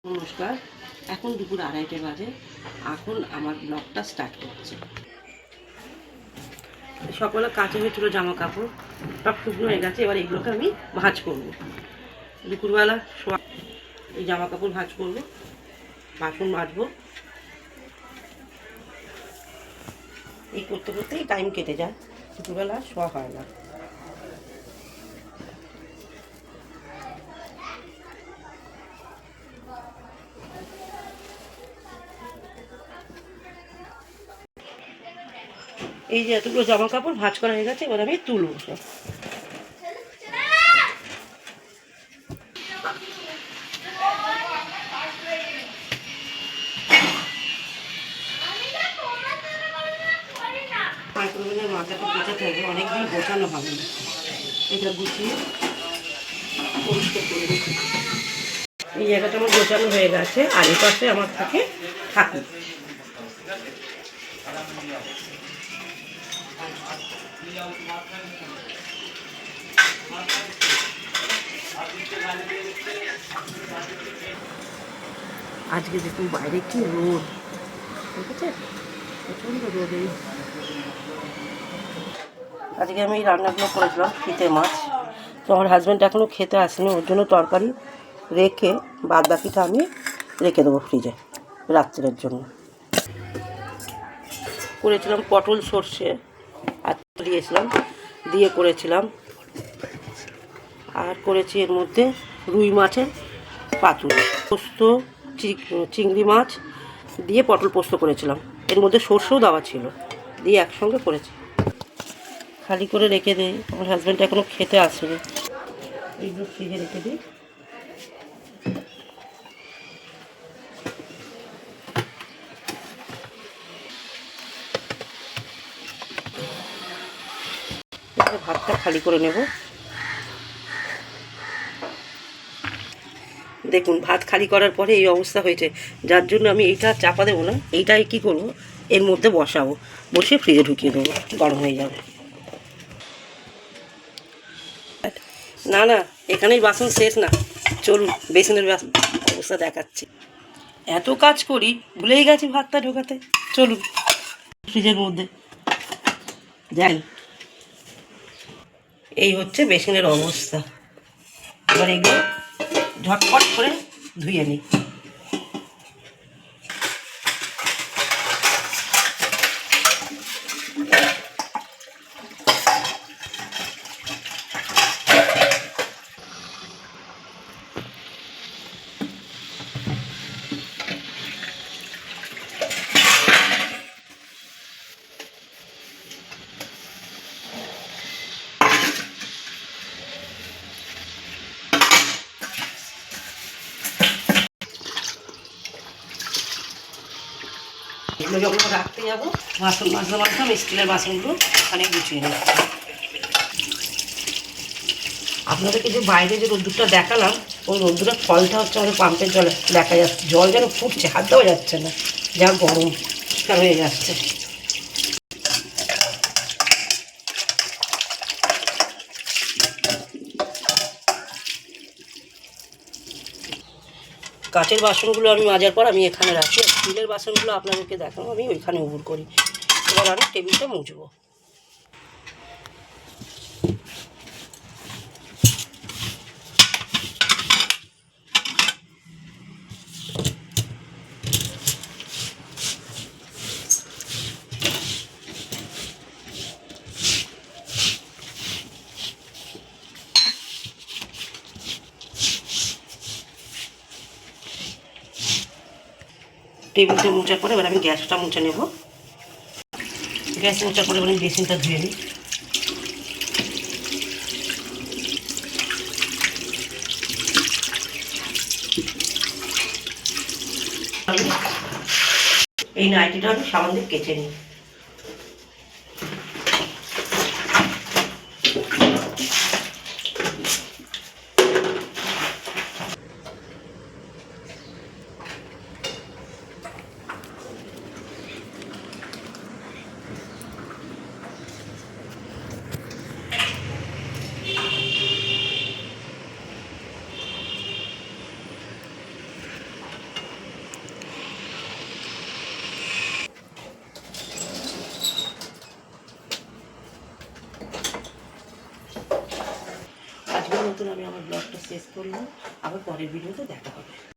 নমস্কার। এখন দুপুর 2:30টে বাজে। এখন আমার ব্লগটা স্টার্ট করছে। সকালে কাচে হয়েছিল জামা কাপড়, সব শুকনো হয়ে গেছে। এবার এগুলোকে আমি ভাঁজ করবো। দুপুরবেলা এই জামা কাপড় ভাঁজ করবো, বাসন মাজবো। এই করতে করতেই টাইম কেটে যায়, দুপুরবেলা শোয়া হয় না। এই যে এতগুলো জামা কাপড় ভাঁজ করা হয়ে গেছে, এবার আমি তুলবো সব। মাইক্রোওয়েভের মাথাটা গোছা থাকে, অনেকদিন গোছানো হবে না। এটা গুছিয়ে পরিষ্কার করে রেখে এই জায়গাটা আমার গোছানো হয়ে গেছে। আর এই পাশে আমার থাকে ঠাকুর। আজকে দেখুন বাইরে কি রোদ, ঠিক আছে, প্রচণ্ড রোদ। আজকে আমি এই রান্নাগুলো করেছিলাম ফিতে মাছ। তো আমার হাজব্যান্ড এখনও খেতে আসেনি, ওর জন্য তরকারি রেখে বাদ বাকিটা আমি রেখে দেবো ফ্রিজে রাত্রের জন্য। করেছিলাম পটল সর্ষে আর দিয়েছিলাম, দিয়ে করেছিলাম। আর করেছি এর মধ্যে রুই মাছের পাতুরি, পোস্ত, চিংড়ি মাছ দিয়ে পটল পোস্ত করেছিলাম। এর মধ্যে সর্ষেও দেওয়া ছিল, দিয়ে একসঙ্গে করেছি। খালি করে রেখে দিই, আমার হাজব্যান্ড এখনও খেতে আসেনি। এইগুলো ফ্রিজে রেখে দিই। ভাতটা খালি করে নেব। দেখুন ভাত খালি করার পরে এই অবস্থা হয়েছে, যার জন্য আমি এইটা চাপা দেবো না, এইটাই কী করবো, এর মধ্যে বসাবো, বসে ফ্রিজে ঢুকিয়ে দেবো, গরম হয়ে যাবে। না না, এখানেই বাসন শেষ না, চলুন বেসিনের অবস্থা দেখাচ্ছি। এত কাজ করি ভুলেই গেছি ভাতটা ঢোকাতে। চলুন ফ্রিজের মধ্যে যাই। এই হচ্ছে বেসিনের অবস্থা। এবার এগুলো ঝটপট করে ধুয়ে নিই। এগুলো যখন রাখতে যাবো, বাসন মাজতে মাজতে আমি স্টিলের বাসনগুলো ওখানে গুছিয়ে নিই। আপনাদেরকে যে বাইরে যে রোদ্দুরটা দেখালাম, ওই রোদ্দুরের ফলটা হচ্ছে আমাদের পাম্পের জলে দেখা যাচ্ছে। জল যেন ফুটছে, হাত দেওয়া যাচ্ছে না, যা গরম হয়ে যাচ্ছে। কাচের বাসনগুলো আমি মাজার পর আমি এখানে রাখি, স্টিলের বাসনগুলো আপনাদেরকে দেখাবো আমি ওইখানে উবুর করি। এবার আমি টেবিলটা মুছবো। টেবিলটা মোছার পরে এবার আমি গ্যাসটা মুছে নেব। গ্যাস মোছার পরে এবার আমি বেসিনটা ধুয়ে নিই। এই নাইটিটা আমি সাবান দিয়ে কেচে নিই। নতুন আমি আমার ব্লগটা শেষ করলাম, আবার পরের ভিডিওতে দেখা হবে।